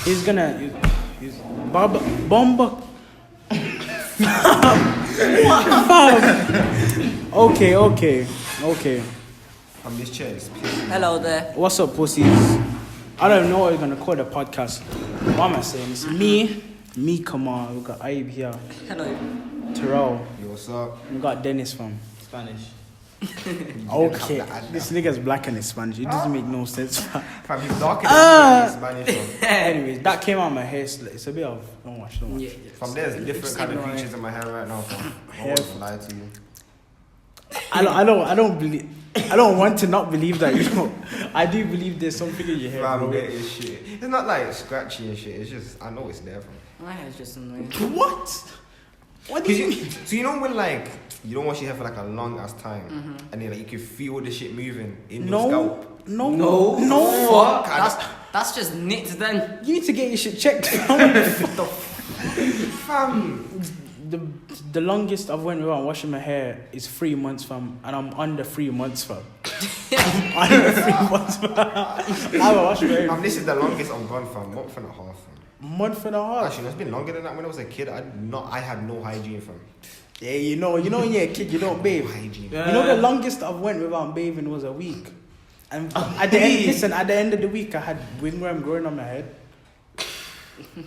He's gonna. He's Bomba. Okay. I'm this chair. Hello there. What's up, pussies? I don't know what we're gonna call the podcast. What am I saying? It's me, Kemar. We got Ayuub here. Hello. Terrell. Yo, what's up? We got Dennis from Spanish. Okay, this nigga's black and he's Spanish. It doesn't make no sense. Fam, he's darker than Spanish. Fam. Anyways, that came out of my hair. It's a bit of don't watch. Yeah. Fam, there's different kind of features in my hair right now. Fam. I won't lie to you. I don't want to not believe that. I do believe there's something in your hair, Fam, bro. there is shit. It's not like scratchy and shit. It's just I know it's there. Fam. My hair's just annoying. What? What do you mean? So you know when like you don't wash your hair for like a long ass time, and then like you can feel the shit moving in your scalp. No. Fuck. That's just knit then. You need to get your shit checked. Fam, the longest I've went without washing my hair is 3 months, fam, and I'm under 3 months, fam. I'm under 3 months, fam. I haven't washed my hair. this is the longest I've gone, fam. Month and a half, fam. Month and a half. Actually, no, it's been longer than that. When I was a kid, I had no hygiene, fam. Yeah, you know, when you're a kid, you don't bathe. Hygiene. You know, the longest I've went without bathing was a week. And at the end of the week, I had wingworm growing on my head.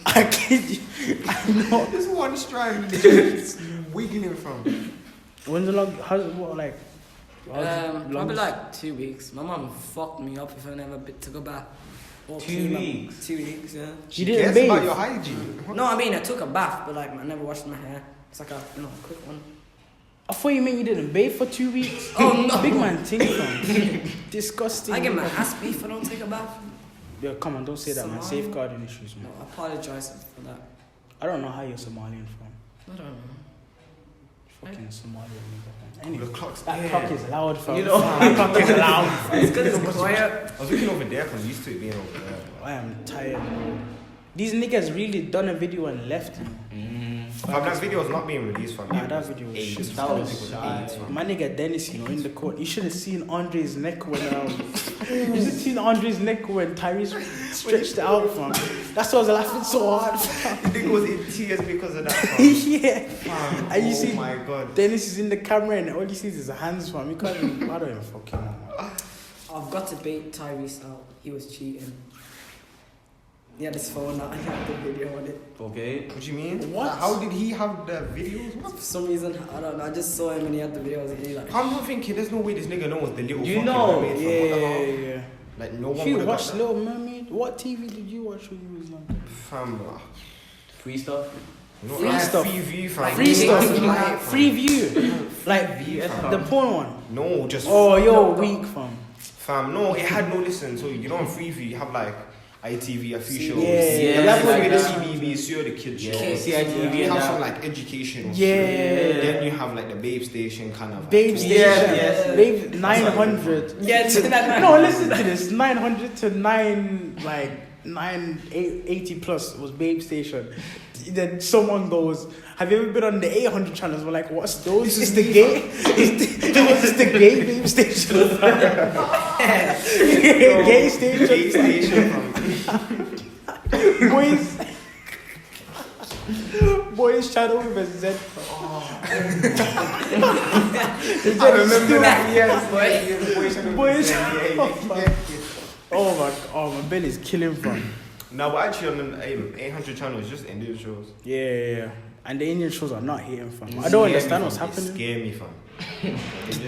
I kid you. I know. This one strand is wiggling from. When's the long? Probably like 2 weeks. My mum fucked me up if I never took a bath. 2 weeks. 2 weeks, yeah. She didn't cares bathe. about your hygiene. No, I mean I took a bath, but like I never washed my hair. It's like a quick one. I thought you meant you didn't bathe for 2 weeks. Oh no, Big man thing, fam. Disgusting. I get my ass beat if I don't take a bath. Yo, come on, don't say that, man. Somali? Safeguarding issues, man. No, I apologize for that. I don't know how you're Somalian from. I don't know. Fucking Somalian nigga, fam. Anyway, The clock's that there. clock is loud, fam. You know- That clock is loud. It's good it's quiet. I was looking over there because I'm used to it being over there. I am tired, bro. These niggas really done a video and left me. Fam, that video is not being released, fam. Nah, that video was AIDS. shit. That was AIDS, fam. My nigga Dennis, in the court. You should have seen Andre's neck when you should have seen Andre's neck when Tyrese stretched it out, fam. That's why I was laughing so hard, fam. The nigga was in tears because of that, fam. Yeah. Fam, And you see, my god. Dennis is in the camera and all you see is his hands, fam. You can't even, I don't even fucking know. I've got to bait Tyrese out. He was cheating. He had his phone out. I had the video on it. Okay. What do you mean? What? How did he have the videos? What? For some reason, I don't know. I just saw him and he had the videos. And he like. I'm not thinking there's no way this nigga knows the little You fucking know, mermaid, fam. What the hell? Yeah. Like no one You would have watched got Little Mermaid? What TV did you watch when you was young? that. Fam, Free stuff. no, Free I had stuff. Free view, fam. Free stuff. Fam. Free view. Like fam. the porn one. No, just Oh, yo, weak, fam. fam. No, it had no listen. So you know on Freeview you have like ITV, a few shows. Yeah, You that's have what like it the is. CBBC or the kids Yeah. shows. CITV You and have that. some like educational Yeah. shit. Then you have like the Babe Station kind of. Babe like, Station. yes. Babe 900. Yeah, to that. No, listen to this. 900 to 980 plus was Babe Station. Then someone goes, "Have you ever been on the 800 channels?" We're like, "What's those? This is the gay. Is the gay Babe Station? Gay Station. Babe Station. fam. Boys channel with a Z. I remember that. Yes, Boys. Yeah. Oh my belly's killing fun. No, but actually on the 800 channel it's just Indian shows. Yeah. And the Indian shows are not hitting fam. I don't understand what's It happening. scare me, fam.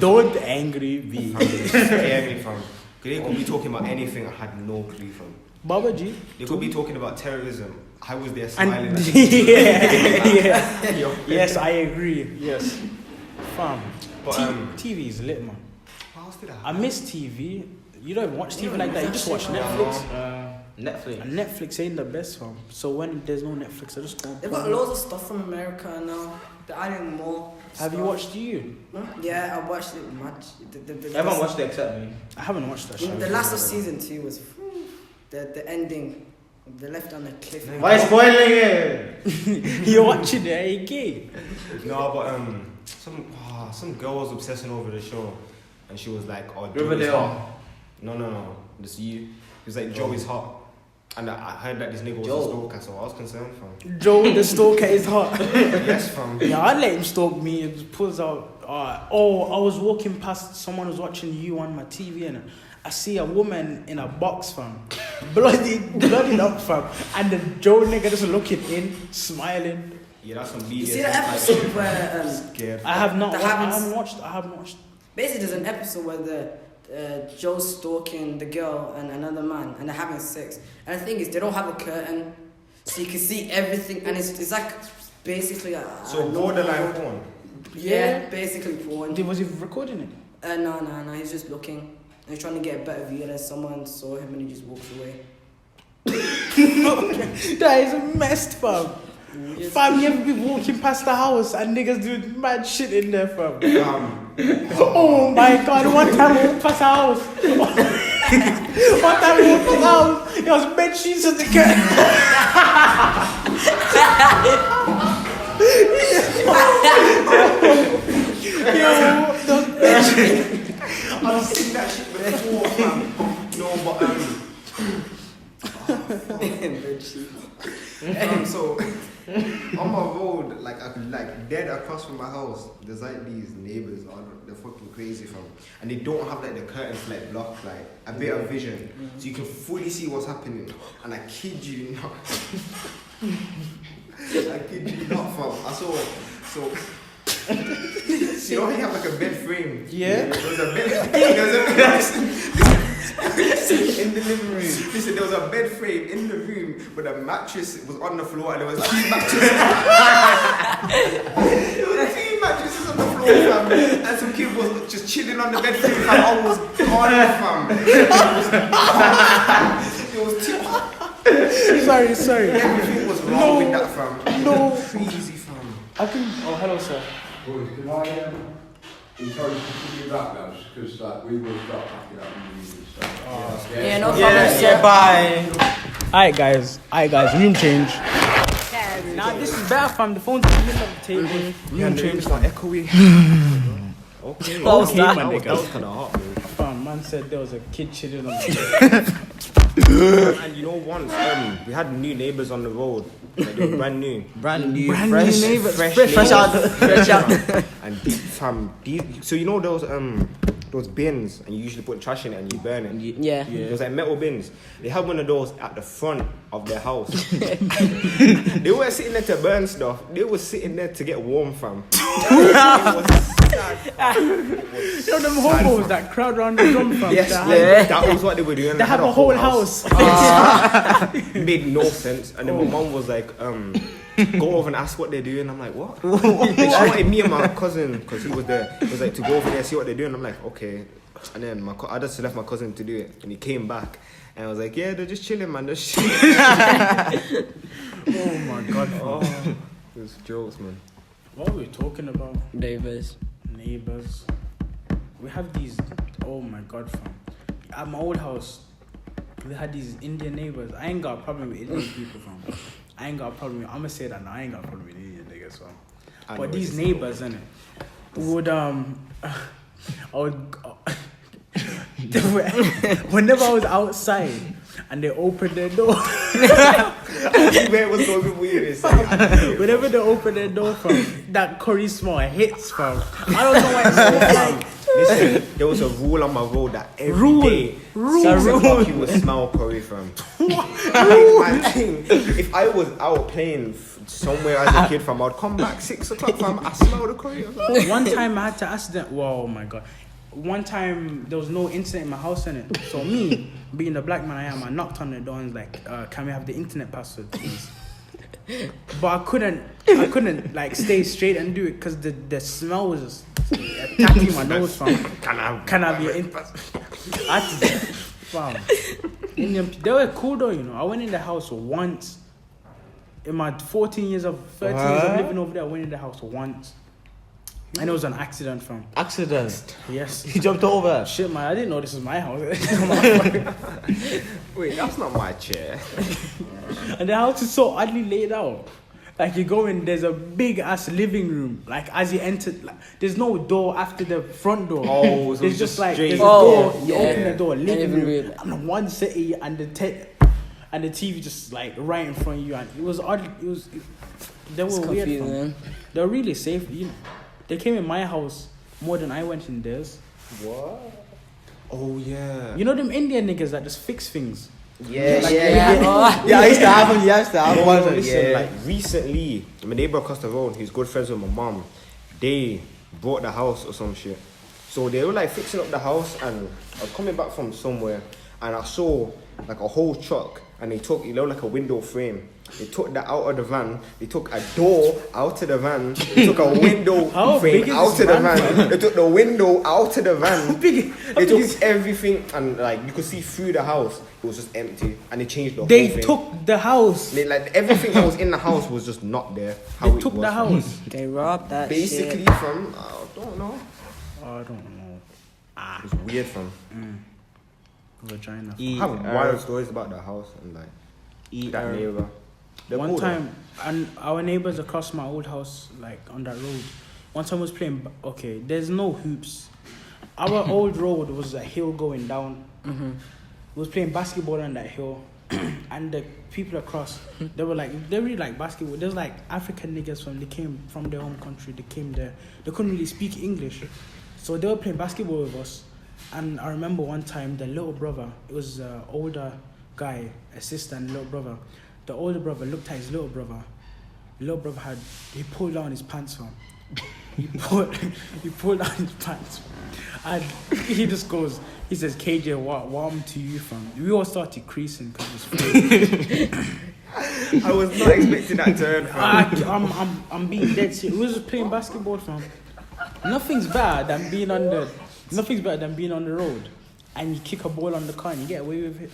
Don't angry me. It scare me, fam. They could be talking about anything I had no clue from. Baba G. They could be talking about terrorism. I was there And smiling. yeah. Yo. Yes, I agree. Yes. Fam. But, TV is lit, man. What else did I miss TV. You don't even watch TV like that. You just watch Netflix. Netflix. And Netflix ain't the best, fam. So when there's no Netflix, I just go. They've got loads of stuff from America now. They're adding more. Have you stuff. watched You? Yeah, I watched it much. Everyone watched it except me. I haven't watched that show. The last of season 2 was the ending. They left on a cliffhanger. Why spoiling it? You're watching it, are you gay? No, but some girl was obsessing over the show, and she was like, "Oh, Joe is Riverdale. hot." No. This you. He was like, "Joe is hot." And I heard that this nigga was Joe. a stalker, so I was concerned, fam. Joe the stalker is hot. Yes, fam. Yeah, I'd let him stalk me. It just pulls out. I was walking past, someone was watching you on my TV, and I see a woman in a box, fam. Bloody up, fam. And the Joe nigga just looking in, smiling. Yeah, that's some BDSM. You see the episode where Scared. I haven't watched. basically there's an episode where the Joe's stalking the girl and another man, and they're having sex. And the thing is, they don't have a curtain, so you can see everything, and it's like basically So borderline porn. Yeah, basically porn. Was he recording it? No, he's just looking. And he's trying to get a better view, and then someone saw him and he just walks away. That is messed, fam. Yes. Fam, you ever be walking past the house and niggas do mad shit in there, fam? Oh my god, one time I walked past the house. It was bed sheets on the curtain. Those bed sheets. I've seen that shit before, fam. No, but so on my road, like dead across from my house, there's like these neighbors. They're fucking crazy, fam, and they don't have like the curtains like blocked, like a bit of vision, so you can fully see what's happening. And I kid you not, fam. I saw so. You know, you have like a bed frame. Yeah. There was a bed. In the living room. Listen, there was a bed frame in the room, but the mattress was on the floor, and there was 2 mattresses. There was 2 mattresses on the floor, fam, and some kid was just chilling on the bed frame. Fam, I was gone, fam. It was too. Sorry. Everything was wrong with that, fam. No. Crazy, fam. Oh, hello, sir. Boys, can I encourage you to do that now? Because we will start packing up and stuff. Yeah, no problem. Bye. Alright, guys, room change. Nah, this is better, fam. The phone's in the middle of the table. Room change. It's not echoey. Okay. That was That was kind of hot, man. Fam, man said there was a kid chilling on the And you know, once we had new neighbours on the road. Like, they were brand new, brand new fresh neighbours. fresh out. And so you know those bins, and you usually put trash in it and you burn it. Yeah. Those like metal bins. They had one of those at the front of their house. They weren't sitting there to burn stuff. They were sitting there to get warm, fam. It was sad. You know them hobos that crowd around the drum, fam? Yes, that was what they were doing. They have a whole house. It made no sense. And then my mum was like, go over and ask what they're doing. I'm like, what? She wanted me and my cousin, because he was there, was like to go over there and see what they're doing. I'm like, okay. And then I just left my cousin to do it, and he came back and I was like, yeah, they're just chilling, man. They're just chilling. Oh my god. It was jokes, man. What are we talking about? Neighbours. We have these. Oh my god, fam. At my old house, we had these Indian neighbors. I ain't got a problem with Indian people, fam. I'm gonna say that now. I ain't got a problem with Indian niggas, fam. But these neighbors, innit, would whenever I was outside and they opened their door. Where was going weird? Whenever they open their door, fam, that curry smell hits, fam. I don't know why it's so fam. Listen, there was a rule on my road that every day, 6 o'clock you would smell curry, fam. If I was out playing somewhere as a kid, fam, I'd come back 6 o'clock, fam. I smell the curry. One time I had to ask them. Whoa, my god. One time there was no internet in my house, innit? So me, being the black man I am, I knocked on the door and was like, can we have the internet password, please? But I couldn't like stay straight and do it because the smell was just attacking my nose, fam. Can I have your internet? Fam. They were cool though, you know. I went in the house once. In my 13 years of living over there, I went in the house once. And it was an accident, fam. Accident? Yes. He jumped over. Shit, man, I didn't know this was my house. Wait, that's not my chair. And the house is so oddly laid out. Like you go in, there's a big ass living room. Like as you enter, like, there's no door after the front door. Oh, so there's just like straight. there's a door. You open yeah. the door, living room, and one city and the and the TV just like right in front of you, and it was odd. They It's were weird. confusing. They were really safe. They came in my house more than I went in theirs. What? Oh yeah. You know them Indian niggas that just fix things. Yeah, Like, Yeah, I used to have them. Yeah, I used to have No, one. listen, Yeah. like recently, my neighbor across the road, he's good friends with my mom. They bought the house or some shit. So they were like fixing up the house, and I was coming back from somewhere, and I saw like a whole truck, and they took, like a window frame. They took that out of the van. They took a door out of the van. They took a window How frame big is out this of the van, van. They took the window out of the van. Big. They took everything, and like you could see through the house, it was just empty, and they changed the whole They thing. took the house. Like everything that was in the house was just not there. How They it took was. the house. They robbed that Basically, shit. from I don't know. Oh, I don't know. It's weird, from. Vagina. I have wild stories about the house and like that neighbor. They're One cool, though. time, and our neighbors across my old house, like on that road, one time was playing. Okay, there's no hoops. Our old road was a hill going down. Mm-hmm. We was playing basketball on that hill, and the people across, they really like basketball. There's like African niggas they came from their home country. They came there. They couldn't really speak English, so they were playing basketball with us. And I remember one time the little brother, it was an older guy, a sister and little brother. The older brother looked at his little brother. The little brother he pulled down his pants from. He pulled down his pants. And he just goes, he says, KJ, what I'm to you from? We all started creasing because it was free. I was not expecting that turn. I'm being dead serious. We was just playing basketball, fam. Nothing's better than being on the road and you kick a ball on the car and you get away with it.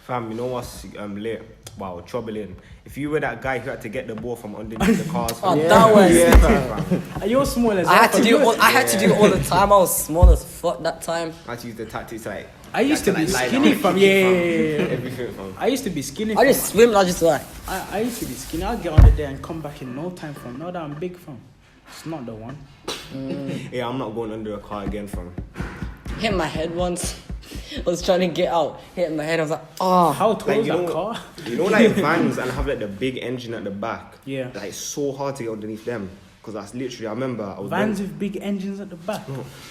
Fam, you know what's lit? Wow, troubling. If you were that guy who had to get the ball from underneath the cars, Oh, fam. that was. Fam. And you're small as I had to well, do fam. I had to do it all the time. I was small as fuck that time. I had to use the tactics like. I used to like, be lie skinny, down, fam. kick Yeah. it, fam. Everything, fam. I used to be skinny. I just fam. swim and I just like. I used to be skinny. I'd get on the day and come back in no time, fam. Now that I'm big, fam. It's not the one. Yeah, I'm not going under a car again, fam. Hit my head once. I was trying to get out. Hit my head. I was like, oh. How tall Like, is you that know- car? You know, like vans and have like the big engine at the back. Yeah. Like it's so hard to get underneath them because that's literally. I remember I was Vans with big engines at the back.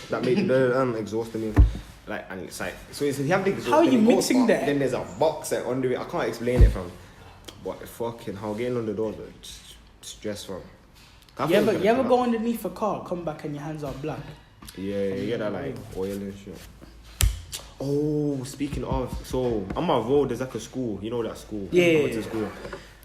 that made the exhaust in me. Like, and it's like, so it's, you have the exhaust. How are then you it goes mixing up, that? Then there's a box like under it. I can't explain it, from. But fucking how getting on the doors, it's stress, from. You ever go underneath a car, come back and your hands are black? Yeah, you get that like oil and shit. Oh, speaking of, so on my road there's like a school. You know that school? Yeah, I yeah, went to yeah. school.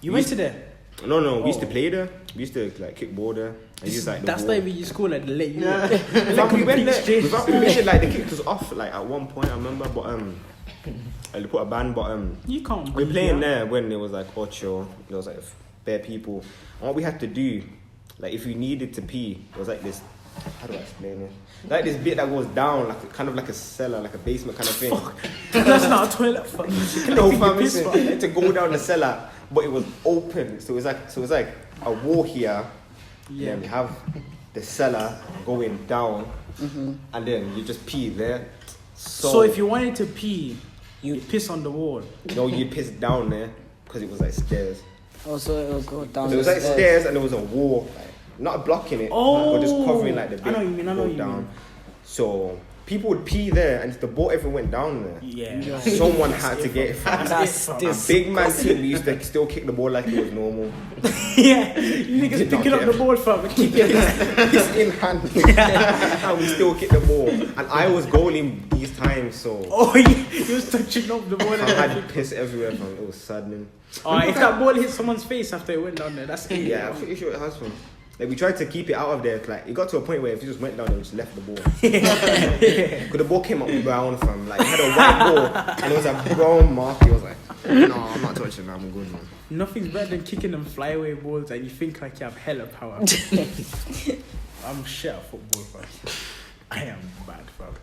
You went to there? No, we used to Oh. play there. We used to like kick ball there. And use like the That's ball. not even your school, like the late. Yeah. Like we went there. exchange. We made like they kicked us off like at one point. I remember, but they put a ban, but You can't. we were beat playing that. there when it was like ocho. There was like bare people. And what we had to do, like if we needed to pee, it was like this. How do I explain it? Like this bit that goes down, like kind of like a cellar, like a basement kind of thing. That's not a toilet, fam. No, Collecting fam, your piss, listen, fam. you had to go down the cellar, but it was open. So it was like a wall here. Yeah. Then we have the cellar going down, and then you just pee there. So if you wanted to pee, you piss on the wall. you piss down there because it was like stairs. Oh, so it will go down. So it was the like stairs and there was a wall, like, not blocking it, but just covering like the bit. I know what you mean, I know go what you down. mean. So people would pee there, and if the boat ever went down there, Yeah. someone had to get it. That's A this. big man team, we used to still kick the ball like it was normal. Yeah. You niggas picking up the ball, fam, and keep it. Piss in hand. And we still kick the ball. And I was goaling these times, so Oh, he was touching up the ball. I And had everything. piss everywhere, man. It was saddening. If that ball hit someone's face after it went down there, that's it. Yeah, I'm pretty sure it has, fun. Like we tried to keep it out of there. Like it got to a point where if you just went down and just left the ball, because the ball came up brown, fam. Like it had a white ball and it was a brown mark. He was like, "No, I'm not touching that. I'm good, man." Nothing's better than kicking them flyaway balls and you think like you have hella power. I'm shit at football, fam. I am bad, fam.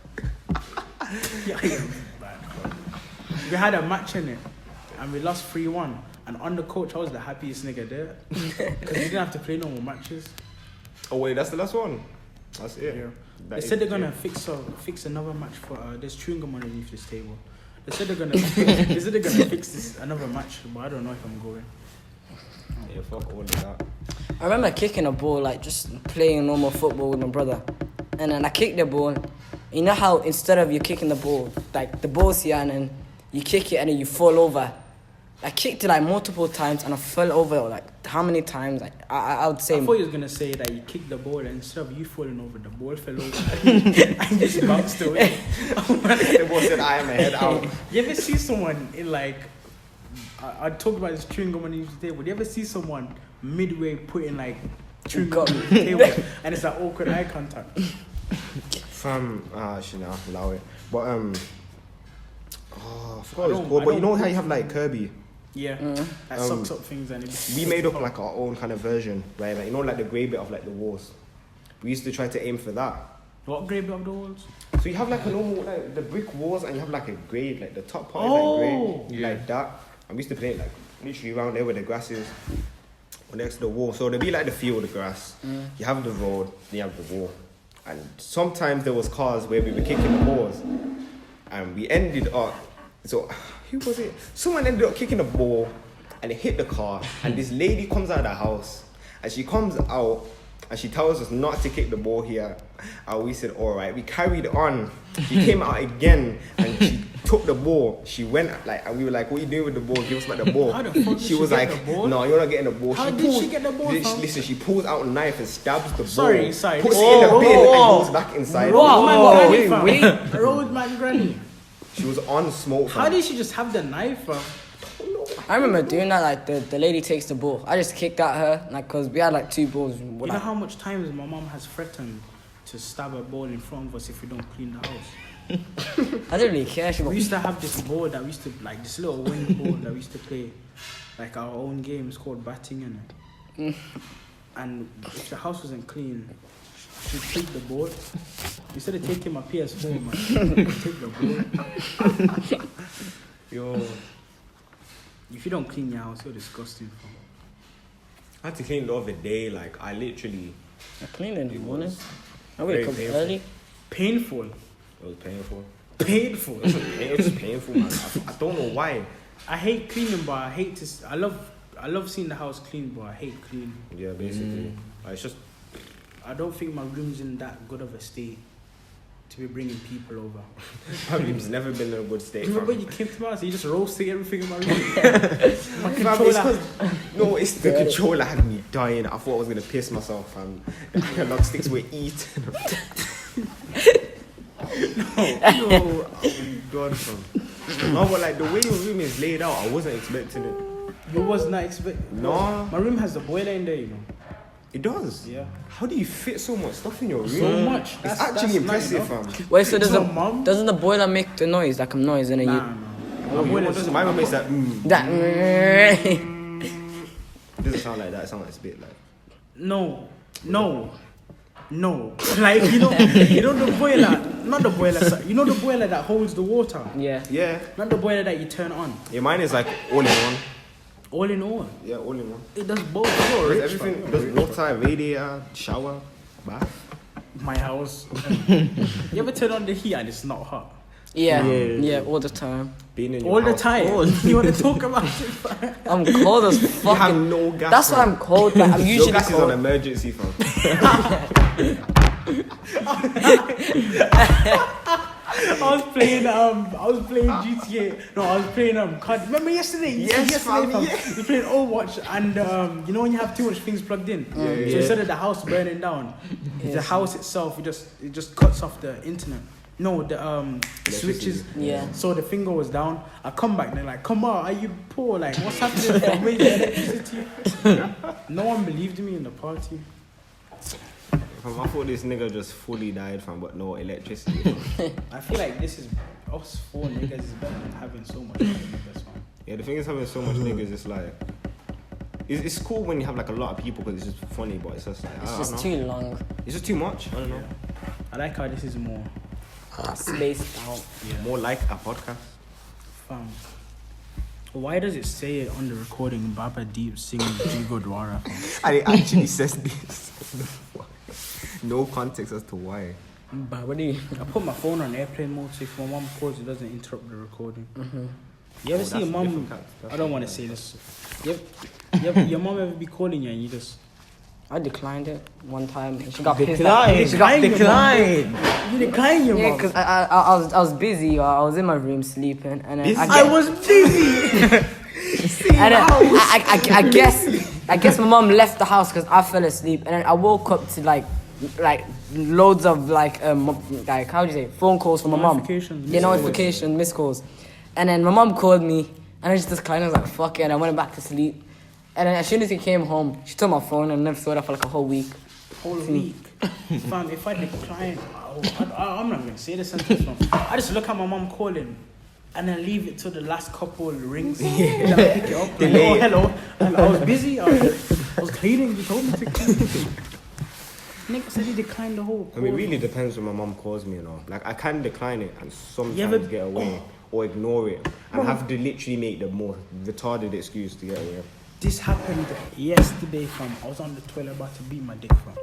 Yeah, I am bad, fam. We had a match in it and we lost 3-1. And on the coach, I was the happiest nigga there because we didn't have to play no more matches. Oh wait, that's the last one. That's it. Yeah. That They is said they're it. gonna fix another match for there's chewing gum underneath this table. They said they're gonna fix this another match, but I don't know if I'm going. Yeah, fuck all of that. I remember kicking a ball, like just playing normal football with my brother. And then I kicked the ball. You know how instead of you kicking the ball, like the ball's here and then you kick it and then you fall over. I kicked it like multiple times and I fell over like how many times? Like I would say. I thought you was gonna say that you kicked the ball and instead of you falling over, the ball fell over and you just bounced away. The ball said, "I am a head out." You ever see someone in like? I talked about this chewing gum on the table. You ever see someone midway putting like chewing gum on the table and it's like awkward eye contact? Fam, I shouldn't allow it. But I forgot what it's called. But you know how you have like Kirby? Yeah, that sucks up things and it We made up like our own kind of version, where like you know like the grey bit of like the walls. We used to try to aim for that. What grade of the walls? So you have like a normal like the brick walls, and you have like a grade, like the top part Oh, is like grey, like that. And we used to play it like literally around there where the grass is, or next to the wall. So there'd be like the field, the grass. You have the road, then you have the wall. And sometimes there was cars where we were kicking the balls, and we ended up. So who was it? Someone ended up kicking the ball, and it hit the car. And this lady comes out of the house, and she comes out, and she tells us not to kick the ball here. And we said, all right. We carried on. She came out again, and she took the ball. She went like, and we were like, what are you doing with the ball? Give us back the ball. How the fuck did She was get like, the ball? no, you're not getting the ball. How did she get the ball, fam? Listen, she pulls out a knife and stabs the ball. Sorry. Puts it in the bin and goes back inside. Road man granny. She was on smoke. How did she just have the knife, fam? I remember doing that, like the lady takes the ball. I just kicked at her, like, because we had like 2 balls. You know how much times my mom has threatened to stab a ball in front of us if we don't clean the house? I didn't really care. We used to have this ball that we used to, like this little wind ball that we used to play, like our own games called batting in it. And if the house wasn't clean, she'd take the ball. Instead of taking my PS4, man, take the ball. Yo, If you don't clean your house, you're disgusting, fam. I had to clean the other day. Like I literally, I cleaned in the morning. I very wake up painful. early. Painful. it was painful. Painful. It was painful, man. I don't know why. I hate cleaning, but I hate to. I love seeing the house clean, but I hate cleaning. Yeah, basically, it's just. I don't think my room's in that good of a state to be bringing people over. My room's never been in a good state. Remember fam. you came to my house, you just roasted everything in my room. My Fam, controller. it's 'cause- no, it's the controller had me dying. I thought I was gonna piss myself, and the analog sticks were eating. No, I'm done, fam. No, but like the way your room is laid out, I wasn't expecting it. You was not expecting. No. My room has the boiler in there, you know. It does. Yeah. How do you fit so much stuff in your room? So much. It's actually impressive, fam. Wait, so So, Mom? doesn't the boiler make the noise, like a noise, and then Nah, you... no. My boiler doesn't. My room makes that. That... It doesn't sound like that. It sounds like it's a bit like. No. Like you know the boiler, not the boiler. You know the boiler that holds the water, Yeah. Yeah. not the boiler that you turn on. Yeah, mine is like all in one. All in all, Yeah, all in one. it does both. You're Does rich, everything. fam. Does water, radiator, shower, bath. My house. You ever turn on the heat and it's not hot? Yeah, all the time. Being in your All the house. time. You want to talk about it? fam? I'm cold as You have fucking... no gas. That's why I'm cold, like, I'm Your usually gas is on cold. emergency, fam. I was playing GTA. No, I was playing COD. Remember yesterday? Yes, fam, We yeah. were playing Overwatch and you know when you have too much things plugged in. So instead of the house burning down, the house itself it just cuts off the internet. No, the switches. Yeah. So the finger was down. I come back and they're like, "Come on, are you poor? Like, what's happening? Fam? Where's the electricity?" No one believed me in the party. Fam, I thought this nigga just fully died, fam, but no electricity. Fam. I feel like this is us 4 niggas is better than having so much niggas, fam. Yeah, the thing is having so much niggas, it's like. It's cool when you have like a lot of people because it's just funny, but it's just like. It's I just don't know. too long. It's just too much. I don't know. I like how this is more Spaced out. More like a podcast. fam. Why does it say it on the recording Baba Deep singing Jigo Dwara? And it actually says this. No context as to why. But what do you? I put my phone on airplane mode so if my mom calls, it doesn't interrupt the recording. Mm-hmm. You ever see your mom? I don't want to say this. Your mom ever be calling you and you just I declined it one time. And she got pissed. Decline. She got Decline. you decline your Yeah, mom? because I was busy. I was in my room sleeping, and then I was busy. and then I guess my mom left the house because I fell asleep, and then I woke up to like loads of like how do you say phone calls from my mom. Notifications, Yeah, notifications, missed calls, and then my mom called me, and I just declined. I was like, fuck it, and I went back to sleep. And then as soon as he came home, she took my phone and never saw that for like a whole week. Whole week. Fam, if I decline, I'm not going to say the sentence, fam. I just look at my mom calling and then leave it till the last couple rings. Then I pick it up. Like, oh, hello. And I was busy. I was cleaning. You told me to clean. Nick said he declined the whole call. I mean, it really depends when my mom calls me, you know. Like, I can decline it and sometimes get away or ignore it and have to literally make the more retarded excuse to get away. This happened yesterday, fam. I was on the toilet about to beat my dick, fam.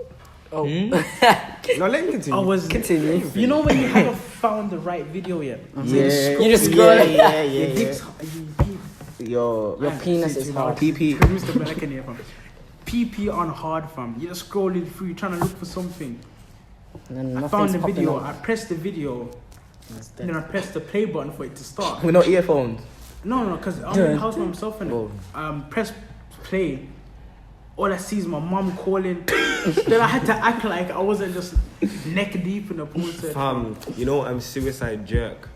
Oh. No, let me continue. I was Continue. You know when you haven't found the right video yet? Yeah. You just scroll it. Yeah. Your dick's Yo. Your penis is hard. PP. Mr. American here, fam. PP on hard, fam. You're just scrolling through, trying to look for something. And then I found the nothing's video. popping I pressed the video. And then I pressed the play button for it to start. With no earphones. No, because I'm in the house by myself and press play. All I see is my mom calling. Then I had to act like I wasn't just neck deep in the pool. You know, Suicide Jerk,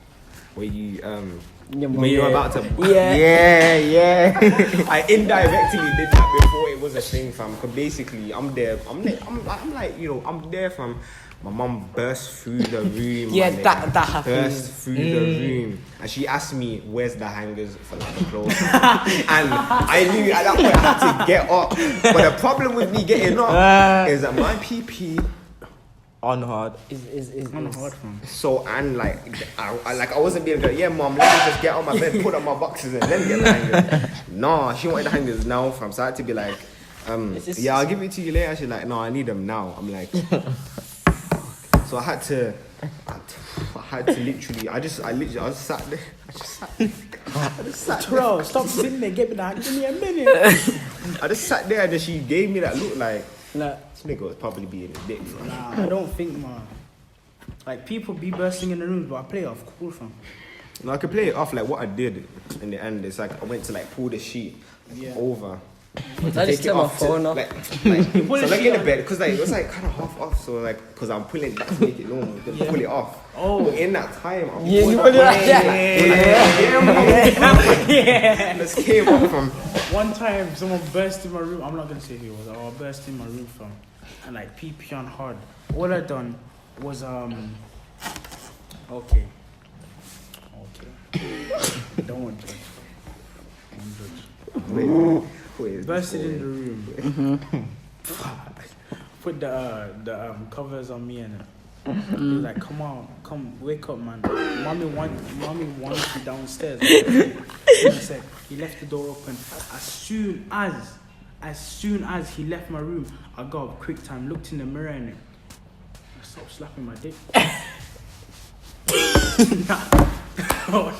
where you Your mom. when you're about to. Yeah. I indirectly did that before it was a thing, fam. Cause basically, I'm there. I'm like, you know, I'm there, fam. My mum burst through the room. Yeah, man, that happens. Burst through the room, and she asked me, "Where's the hangers for like the clothes?" And I knew at that point I had to get up. But the problem with me getting up is that my PP On hard. Is on hard, fam. So and like I wasn't being like, yeah, mom, let me just get on my bed, put on my boxes, and then get the hangers. No, she wanted the hangers now, fam. So I had to be like, yeah, I'll give it to you later. She's like, no, I need them now. I'm like. So I had to literally, I just sat there. I just sat there. Terrell, stop sitting there, give me a minute. I just sat there and then she gave me that look like, Nah, this nigga was probably being a dick. I don't think, man. Like, people be bursting in the rooms, but I play it off cool, fam. No, I could play it off like what I did in the end. It's like I went to like pull the sheet over. I just took my phone off. Like so like in the bed, because like it was like kind of half off, so like because I'm pulling it back to make it normal, then pull it off. Oh. But in that time, I'm Yeah, you put it like that. Yeah. Just came up from. One time, someone burst in my room. I'm not gonna say who it was. I burst in my room, fam, and like PP on hard. All I done was okay. Don't judge. Wait, Bursted in the room. Put the covers on me and he was like, come on, come wake up, man. Mommy wants you downstairs. I said, he left the door open. As soon as he left my room, I got up quick time, looked in the mirror and I stopped slapping my dick. No.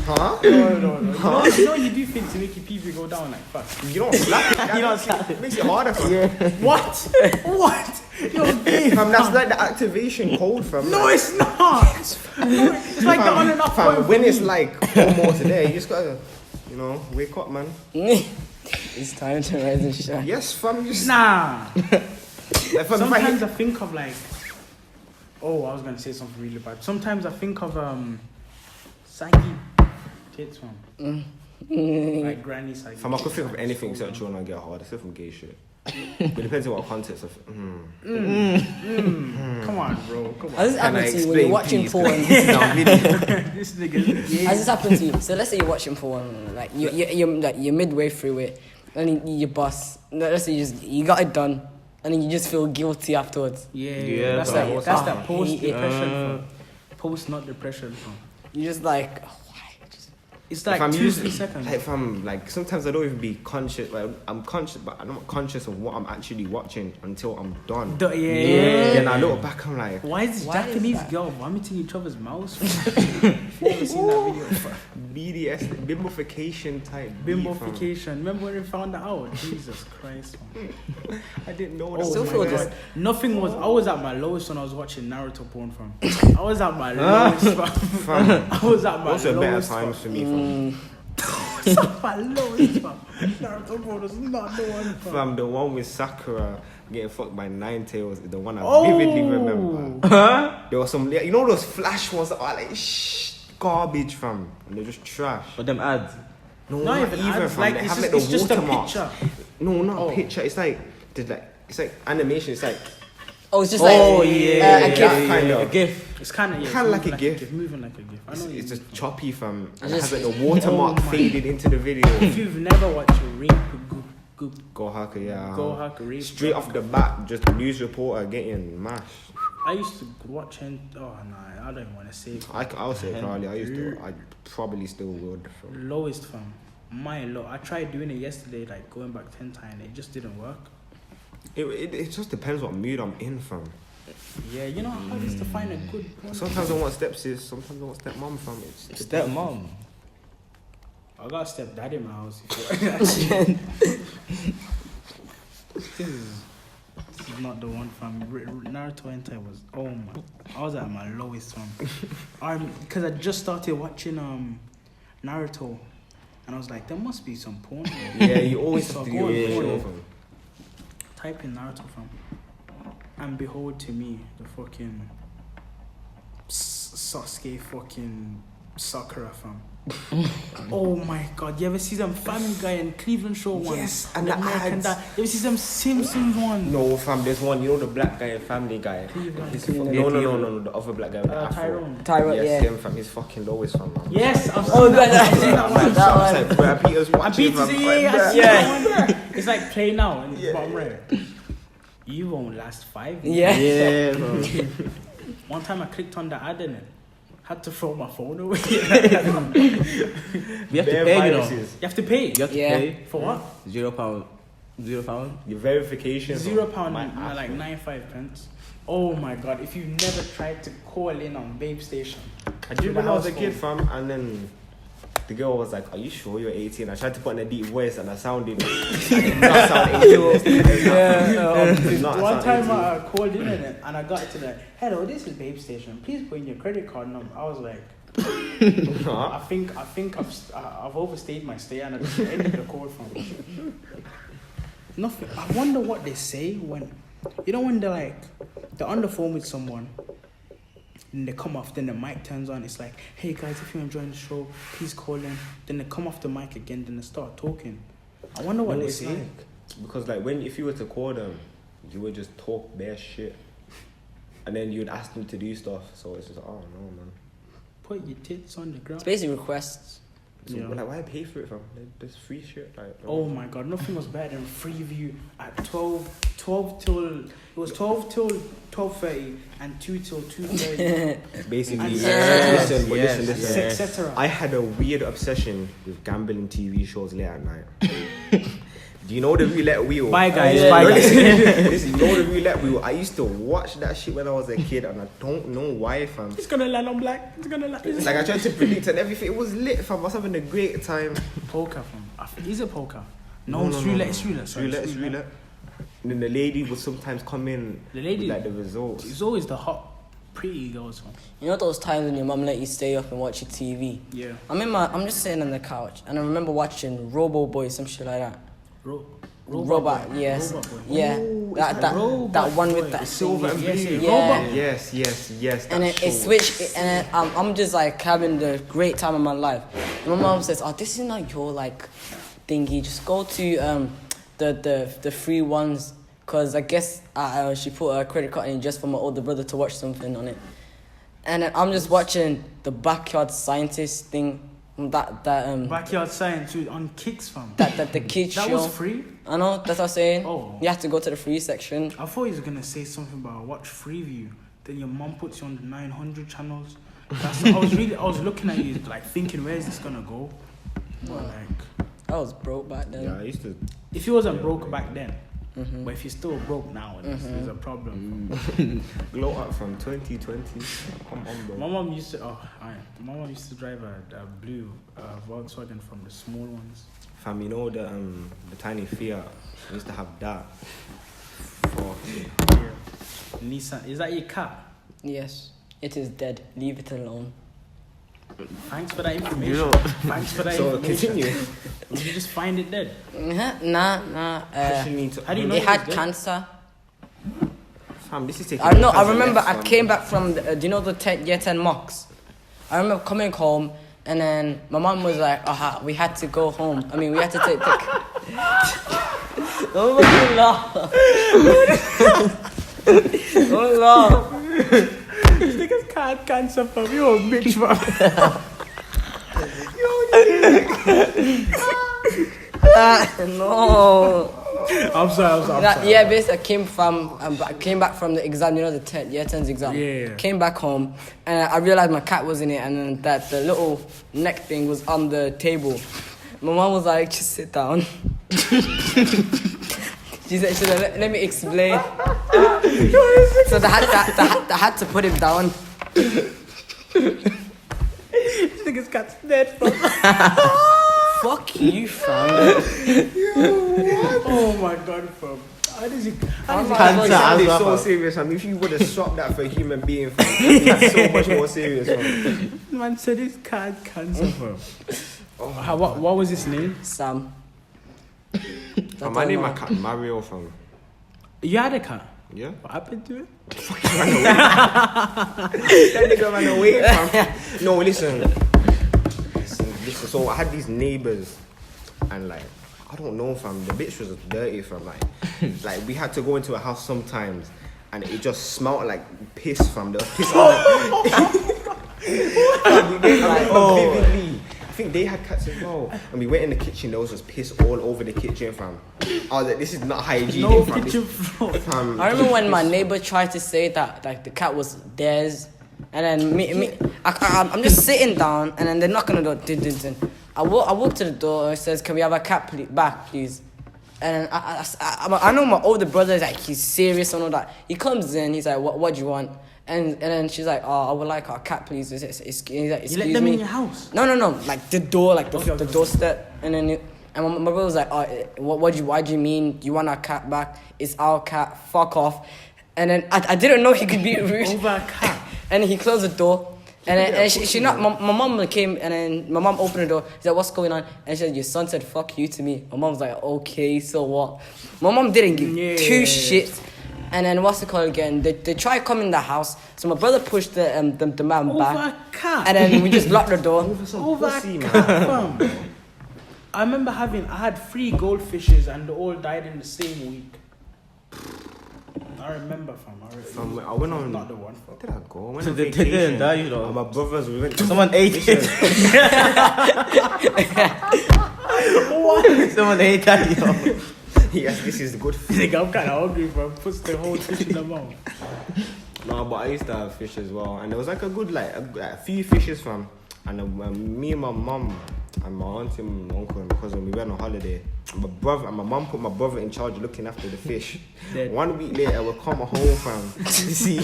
Huh? No. Huh? You know you do things to make your pee go down like fast. You don't slap it. You don't slap it. Makes it harder for you. What? You're gay. Fam, that's like the activation code, fam. No, it's not. It's like the on and off fam, point. when it's like one more today, you just gotta, wake up, man. It's time to rise and shine. Yes, fam. You just Nah. like, fam, Sometimes I think of like, I was gonna say something really bad. Sometimes I think of saggy tits, man. Like granny saggy. Fam, I could think of anything except children and get hard, except from gay shit. But it depends on what context of. Come on, bro. Come on. Has this happened to you when you're watching porn? This nigga's gay. Has this happened to you? So let's say you're watching porn, like you're midway through it, and you bust. Let's say you got it done, and then you just feel guilty afterwards. Yeah. That's bro. that post depression. Post not depression. You just like, why? It's if like I'm 2-3 using, seconds. like, if I'm like, sometimes I don't even be conscious. Like I'm conscious, but I'm not conscious of what I'm actually watching until I'm done. Yeah. Then I look back, I'm like, Why is this Why is Japanese that? girl vomiting each other's mouths? You've never seen that video? BDS, bimbofication type. beef, fam. Bimbofication. Remember when we found that out? Jesus Christ, man. I didn't know. Oh still my feel God. this- Nothing was. I was at my lowest when I was watching Naruto porn, fam. I was at my lowest, fam. Fam, I was at my those are better lowest. times for me, fam. I was at my lowest, fam. Naruto porn was not the one, fam. Fam, the one with Sakura getting fucked by Nine Tails is the one I Oh. vividly remember. There was some, you know, those flash ones that are like garbage, fam, and they're just trash. For them ads. No, Not even ads, fam. like, They it's have just- like the it's just a watermarks. picture. No, not Oh. a picture. It's like it's like animation. It's like Oh, it's just like a yeah, gift. yeah, kind of. A GIF. It's kind of Kinda like a GIF. moving like a gif. I know what you It's mean. just choppy, fam. And it just- has like the watermark Oh my- faded into the video. If you've never watched Rape, Go hacker, yeah. Go Hack Rape. Straight off the bat, just news reporter getting mashed. I used to watch and oh no, I don't even want to say it. I'll say probably. I probably still would. Fam. Lowest, fam. My low. I tried doing it yesterday, like going back 10 times. It just didn't work. It just depends what mood I'm in, fam. Yeah, you know how hard it is to find a good one. Sometimes I want stepsis, sometimes I want stepmom, fam. It's Stepmom. I got a stepdad in my house. This is not the one, fam. Naruto Hentai was, oh my, I was at my lowest, fam. Because I just started watching Naruto, and I was like, there must be some porn here. Yeah, you always So have to go on, do go it, on. fam. Type in Naruto, fam. And behold to me, the fucking Sasuke fucking Sakura, fam. Oh my god, you ever see them Family Guy and Cleveland Show ones? Yes, and the the American ads. Dad. You ever see them Simpsons one? No, fam, there's one, you know the black guy and Family Guy. No, the other black guy with the afro. Tyrone. Tyrone, Yes, yeah. him, fam. He's fucking lowest, fam. Man. Yes, I've seen Oh, that. that- I've seen that one. that one. It's like Brad Peters I watching, beat fam. it, yeah, I see that one there. It's like play now and Yeah. bottom right. You won't last 5 Yeah. Yeah, bro. One time I clicked on the ad in it. Had to throw my phone away. We have to Bare pay, you know. viruses. You have to pay. You have to Yeah. pay. For what? £0. £0. Your verification. £0 My like ass, 95 pence. Oh my god, if you've never tried to call in on Babe Station. I do my when I was a house kid, phone. fam, and then the girl was like, "Are you sure you're 18?" I tried to put in a deep voice, and I sounded I did not sound 18. Yeah. Did not One sound time 18. I called in on it and I got to the hello, this is Babe Station. Please put in your credit card number. I was like, Huh? I think I've overstayed my stay and I just ended the call from nothing. I wonder what they say when when they're on the phone with someone and they come off, then the mic turns on. It's like, hey guys, if you're enjoying the show, please call in. Then they come off the mic again, then they start talking. I wonder what No, they it's say. like- because like if you were to call them, you would just talk bare shit, and then you'd ask them to do stuff. So it's just, oh no, man. Put your tits on the It's ground. basically requests. So, Yeah. like, why pay for it, fam? There's free shit. Like, Oh my god, nothing was better than Freeview at 12 till it was 12 till 12:30 and 2 till 2:30, Basically, And- listen, but Yes, listen. yes. etc. I had a weird obsession with gambling TV shows late at night. Do you know the roulette wheel? Bye guys, Yeah. bye guys. Listen, you know the roulette wheel? I used to watch that shit when I was a kid, and I don't know why, fam. It's gonna land on black. It's gonna land. Like, I tried to predict and everything. It was lit, fam. I was having a great time. Poker, fam. Is it poker? No, it's roulette. It's roulette. Sorry, It's roulette. And then the lady would sometimes come in The lady- with, like, the results. It's always the hot, pretty girls, fam. You know those times when your mum let you stay up and watch your TV? Yeah. I'm just sitting on the couch and I remember watching Robo Boy, some shit like that. Robot, Boy. yes. Robot Boy. Yeah. Ooh, that it's that, Robot that one with Boy. that It's silver thing. and Yes, blue. yeah. Yeah. Yes. And That's it so- switched, and I'm just like having the great time of my life. And my mom says, "Oh, this is not your like thingy. Just go to the free ones, cause I guess she put a credit card in just for my older brother to watch something on it." And then I'm just watching the Backyard Scientist thing, that Backyard Science on Kicks, fam. that the kids That show. was free. I know that's what I'm saying. Oh. You have to go to the free section. I thought he was gonna say something about watch Freeview. Then your mom puts you on the 900 channels. I was looking at you like thinking, where is this gonna go? But like, I was broke back then. Yeah, I used to. if you wasn't broke back then, Mhm. but if you're still broke now, there's a problem. Glow up from 2020. Come on, bro. My mom used to. My mom used to drive a blue Volkswagen from the small ones. Fam, you know the tiny Fiat. I used to have that. For Nissan. Is that your car? Yes, it is dead. Leave it alone. Thanks for that information. You know. Thanks for that so information. continue. Did you just find it dead? Nah. Actually need to- How do you know It it had was dead? cancer. Fam, this is taking. I know. I cancer remember. less, I fam. came back from the, do you know the year 10 mocks? I remember coming home and then my mom was like, we had to go home. I mean, we had to take the. Don't fucking laugh. Don't laugh. This nigga's can't cancer from you, a bitch, fam. No. I'm sorry. Yeah, basically, I came back from the exam, you know, the year 10's exam. Yeah. Came back home, and I realized my cat was in it, and then that the little neck thing was on the table. My mom was like, just sit down. She said, let me explain. So they had to put him down. This nigga's cat's dead, fam. Fuck you, fam. Oh my god, fam. How does he? Cancer It's as well, so fam. serious, fam. If you would have swapped that for a human being, fam, it's so much more serious, fam. Man said his cat cancer, fam. What was his name? Sam. Fam, I named my cat Mario, fam. You had a cat. Yeah? What happened to it? That nigga ran away, fam. No, listen. So I had these neighbors, and like, I don't know, fam. The bitch was dirty, fam. Like we had to go into a house sometimes, and it just smelled like piss, fam. There was piss on it. Vividly. I think they had cats as well. And we went in the kitchen, there was just piss all over the kitchen, fam. I was like, this is not hygienic, No fam. kitchen floor. Fam, I remember when my neighbor tried to say that like the cat was theirs, and then I'm just sitting down, and then they're knocking on the door. Dun, dun, dun. I walk to the door. It says, "Can we have a cat back, please?" And I know my older brother is like, he's serious and all that. He comes in, he's like, "What do you want?" And then she's like, "Oh, I would like our cat, please." He's like, You "Excuse let them me." in your house. No, like the door, like the Okay. doorstep, and then my brother was like, why do you mean you want our cat back? It's our cat, fuck off. And then I didn't know he could be rude. Over a cat. And he closed the door, and then she not my mom came, and then my mom opened the door. She said, "What's going on?" And she said, "Your son said fuck you to me." My mom was like, "Okay, so what?" My mom didn't give two shits. And then what's it called again? They tried coming in the house, so my brother pushed the man Over back, a cat. and then we just locked the door. Over a pussy, cat, fam. I remember I had 3 goldfishes and they all died in the same week. I remember, fam. Fam, I went on. Not the one, fam. Where did I go? I went So on they vacation. didn't die, you know. And my brothers, we went to Someone ate it. Someone ate that, yo. Yes, this is the good food. Nigga, I'm kind of hungry, fam. Puts the whole fish in the mouth. No, but I used to have fish as well, and there was like a good a few fishes, fam. And me and my mum and my auntie and my uncle and my cousin, we went on holiday. My brother and my mum put my brother in charge of looking after the fish. Dead. 1 week later, we come home, fam. You see,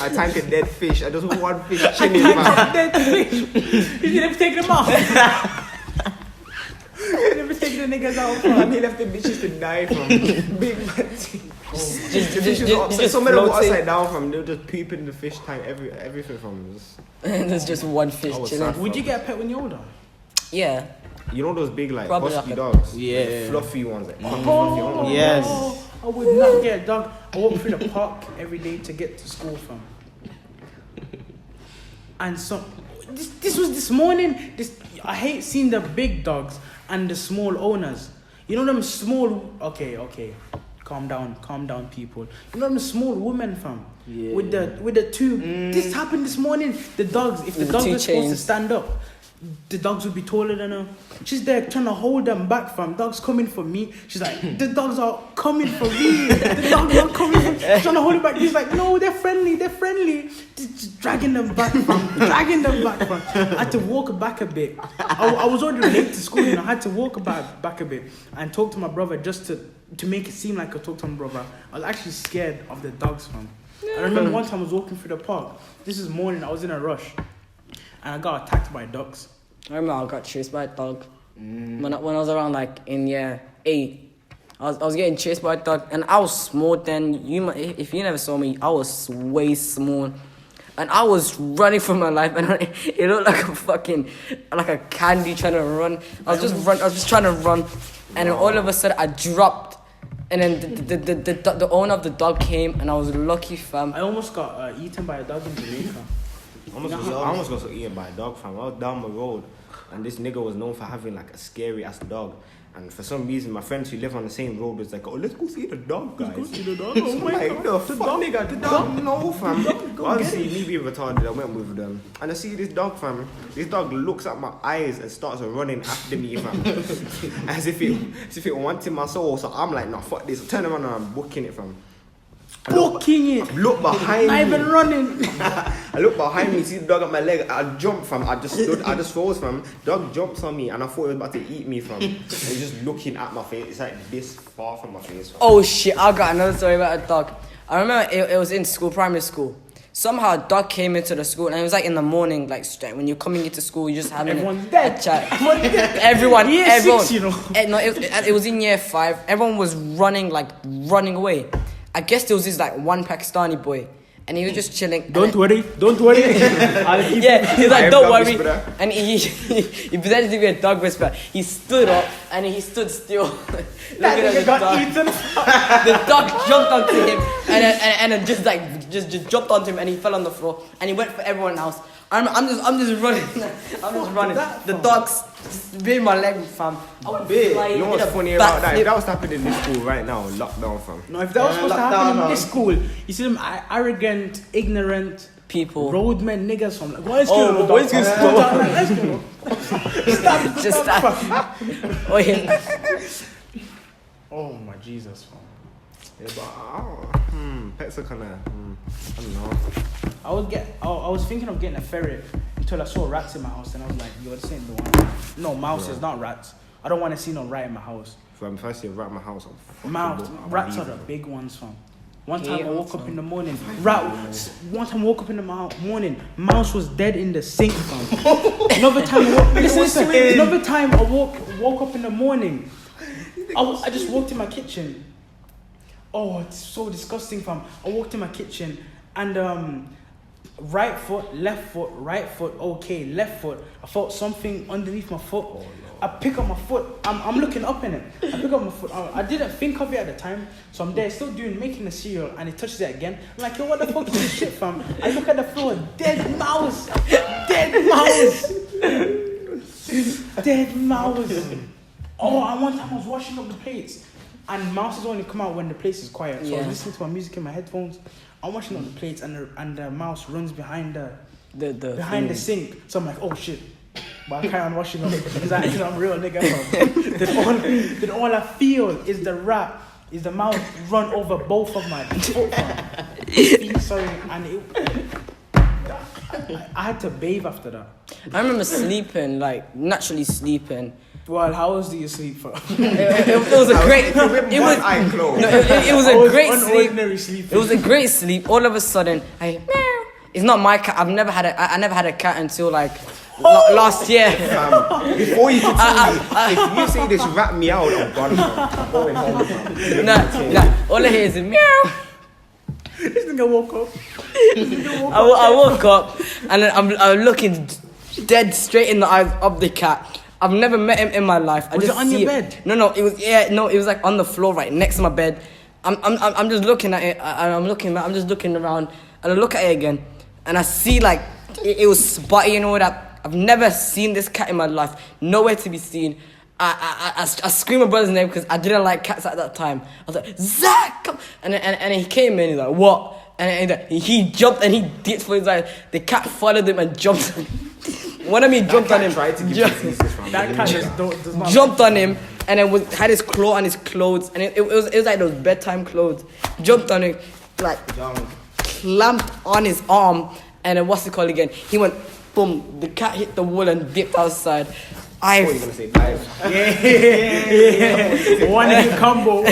I tanked a dead fish. I just one fish chilling, fam. Dead fish. You never take them off. You never take the niggas out, fam. And he left the bitches to die, fam. Big bad thing. The fish was just upside. Some of them were floating. upside down, fam. They were just peeping in the fish tank. Everything, fam. And there's just one fish I was chilling. sad. Would you get a pet when you're older? Yeah. You know those big like Probably husky like a- dogs? Yeah. The fluffy ones, like fluffy ones. Yes. I would not get a dog. I walk through the park every day to get to school, fam. And so, this was this morning. I hate seeing the big dogs and the small owners. You know them small. Okay. Calm down, people. You know them small women, fam. Yeah. With the two. This happened this morning. The dogs. If the With the dog two was supposed to chains. stand up, the dogs would be taller than her. She's there trying to hold them back, fam. Dogs coming for me. She's like, the dogs are coming for me. The dogs are coming for me. She's trying to hold it back. He's like, no, they're friendly. Just dragging them back, fam. I had to walk back a bit. I was already late to school, and I had to walk back a bit and talk to my brother just to make it seem like I talked to my brother. I was actually scared of the dogs, fam. I remember one time I was walking through the park. This is morning, I was in a rush. And I got attacked by dogs. I remember I got chased by a dog when I was around like in year 8. I was getting chased by a dog, and I was small then. If you never saw me, I was way small, and I was running for my life, and it looked like a candy trying to run. I was just trying to run, and then all of a sudden I dropped, and then the owner of the dog came, and I was lucky, fam. I almost got eaten by a dog in Jamaica. I almost got eaten by a dog, fam. I was down the road, and this nigga was known for having like a scary ass dog. And for some reason, my friends who live on the same road was like, oh, let's go see the dog, guys. Let's go see the dog. Oh my like, God. the fuck, nigga? The dog? No, fam. Obviously, me being retarded, I went with them. And I see this dog, fam. This dog looks at my eyes and starts running after me, fam. as if it wanted my soul. So I'm like, nah, fuck this. I turn around and I'm booking it, fam. Booking it. Look behind me. Not even running. I look behind me, see the dog at my leg. I jumped, fam. I just froze, fam. Dog jumps on me, and I thought it was about to eat me, fam. And he's just looking at my face. It's like this far from my face, fam. Oh shit! I got another story about a dog. I remember it was in school, primary school. Somehow a dog came into the school, and it was like in the morning, like straight when you're coming into school, you just having Everyone's a dead. chat. Everyone. Year 6, you know. No, it was in year 5. Everyone was running away. I guess there was this like one Pakistani boy, and he was just chilling. Don't worry. Yeah, he's like, don't worry. Whisperer. And he pretended to be a dog whisperer. He stood up and he stood still. That looking at nigga the got dog. eaten. The dog jumped onto him and then just jumped onto him, and he fell on the floor, and he went for everyone else. I'm just running. The dog's being my leg, fam. I was flying You know what's in a funny about that? backflip. If that was happening in this school right now, lockdown, fam. No, if that was supposed to happen in this school, you see them arrogant, ignorant People. roadmen niggas from like, what is Oh, what is this? Let's go. Just that. Oh yeah. Oh my Jesus, fam. Yeah, but pets are kind of, I don't know. I was thinking of getting a ferret until I saw rats in my house, and I was like, yo, this ain't the one. No, mouses, not rats. I don't want to see no rat in my house. Fam, if I see a rat in my house, Rats are the big ones, fam. One time Yeah, I woke up in the morning, mouse was dead in the sink, fam. Another time I woke up in the morning, I just walked in my kitchen. Oh, it's so disgusting, fam. I walked in my kitchen and right foot, left foot, right foot, okay, left foot. I felt something underneath my foot. I pick up my foot. I'm looking up in it. I pick up my foot. I didn't think of it at the time, so I'm there still making the cereal, and it touches it again. I'm like, yo, what the fuck is this shit, fam? I look at the floor, dead mouse. Oh, and one time I was washing up the plates, and mouses only come out when the place is quiet. So I was listening to my music in my headphones. I'm washing up the plates, and the mouse runs behind the sink. So I'm like, oh shit. But I carry on washing up because I'm a real nigga. Then all I feel is the mouse run over both of my feet. Sorry, and I had to bathe after that. I remember sleeping, like naturally sleeping. Well, how else do you sleep for? It was a great. It was a great sleep. It was a great sleep. All of a sudden, it's not my cat. I never had a cat until like last year. Before you can tell me, if you say this rat meow, I'm gone. I'm going home. Nah. All I hear is a meow. This nigga woke up. I woke up and then I'm looking dead straight in the eyes of the cat. I've never met him in my life. Was it on your bed? No, it was like on the floor right next to my bed. I'm just looking at it. I'm just looking around, and I look at it again, and I see like it was spotty and all that. I've never seen this cat in my life. Nowhere to be seen. I screamed my brother's name because I didn't like cats at that time. I was like, Zach! And he came in, he's like, what? And he jumped and he dipped for his eyes. The cat followed him and jumped. one of me jumped on him. Tried to give Ju- diseases from That cat does not. jumped on him and then had his claw on his clothes and it was like those bedtime clothes. Jumped on him, like clamped on his arm and then what's it called again? He went boom. The cat hit the wall and dipped outside. What are you gonna say? Dive. One hit combo.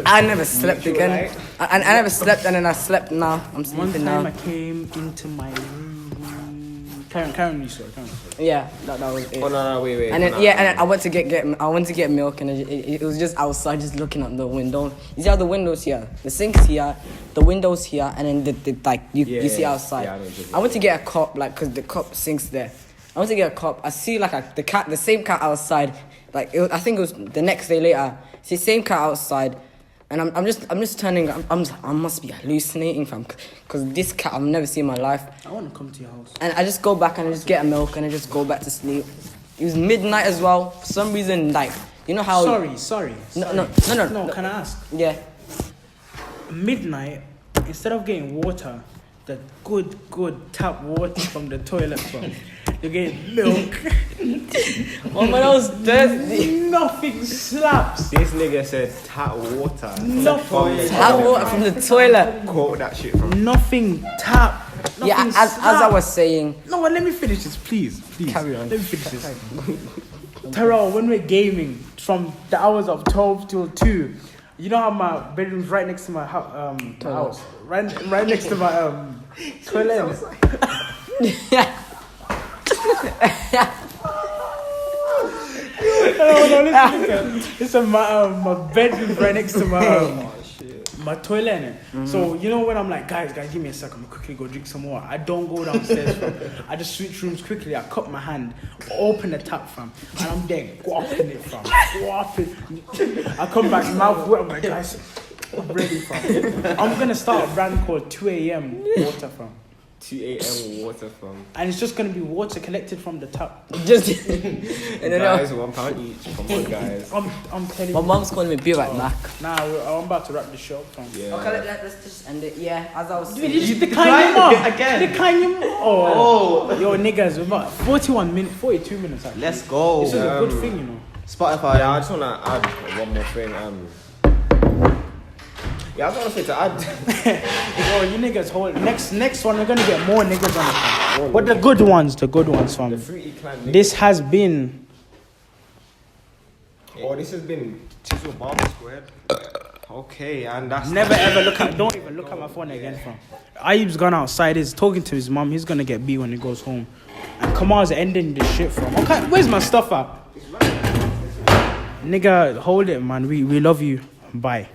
I never slept You again. alright? I never slept and then I slept now. I'm One sleeping time I now. came into my room. Karen, you saw it. Yeah, that was it. Oh no, wait. And then no, and then I went to get milk and it was just outside, just looking out the window. You see how the windows here, the sinks here, the windows here, and then the like you see outside. Yeah, I know what you're I went to get a cup cause the cup sinks there. I went to get a cup. I see like the same cat outside. Like I think it was the next day later. See same cat outside, and I'm just turning. I must be hallucinating because this cat I've never seen in my life. I want to come to your house. And I just go back and I just get a milk and I just go back to sleep. It was midnight as well. For some reason, like you know how. Sorry. No. No, can I ask? Yeah. Midnight, instead of getting water, the good tap water from the toilet from, you get milk. Oh my, that was thirsty. Nothing slaps. This nigga said tap water. Nothing. Tap water from the toilet. Quote that shit from. Nothing tap. Nothing Yeah, as I was saying. No, let me finish this, please. Carry on. Let me finish this. Terrell, when we're gaming from the hours of 12 till 2, you know how my bedroom's right next to my house, right next to my toilet. Yeah. Listen, my bedroom's right next to my toilet. Innit? So you know when I'm like, guys, give me a second, I'm gonna quickly go drink some water. I don't go downstairs, fam. I just switch rooms quickly. I cup my hand, open the tap, fam, and I'm there guapping it, fam. Guapping. I come back, mouth wet. I'm like, guys, I'm ready, fam. I'm gonna start a brand called 2 a.m. water, fam. 2 a.m. water from. And it's just gonna be water collected from the tap. Just and then Guys, £1 each. Come on, guys. I'm telling my you. mom's calling me be right back. Nah, I'm about to wrap this show up, fam. Yeah. Okay, let's just end it. Yeah, as I was saying. You decline him again. Decline him. Oh, yo, niggas, we're about 42 minutes. Actually. Let's go. This is a good thing, you know. Spotify. Yeah, I just wanna add one more thing. Yeah, I just wanna say to add. Yo, you niggas hold. Next one, we're gonna get more niggas on it, fam. But the good ones, fam. The fruity clan. nigga. This has been. Oh, this has been Tizzle Barber Squared. Okay, and that's Never ever look at. Don't even look at my phone again, fam. Ayub's gone outside. He's talking to his mom. He's gonna get beat when he goes home. And Kemar's ending this shit, fam. Okay, where's my stuff at? Nigga, hold it, man. We love you. Bye.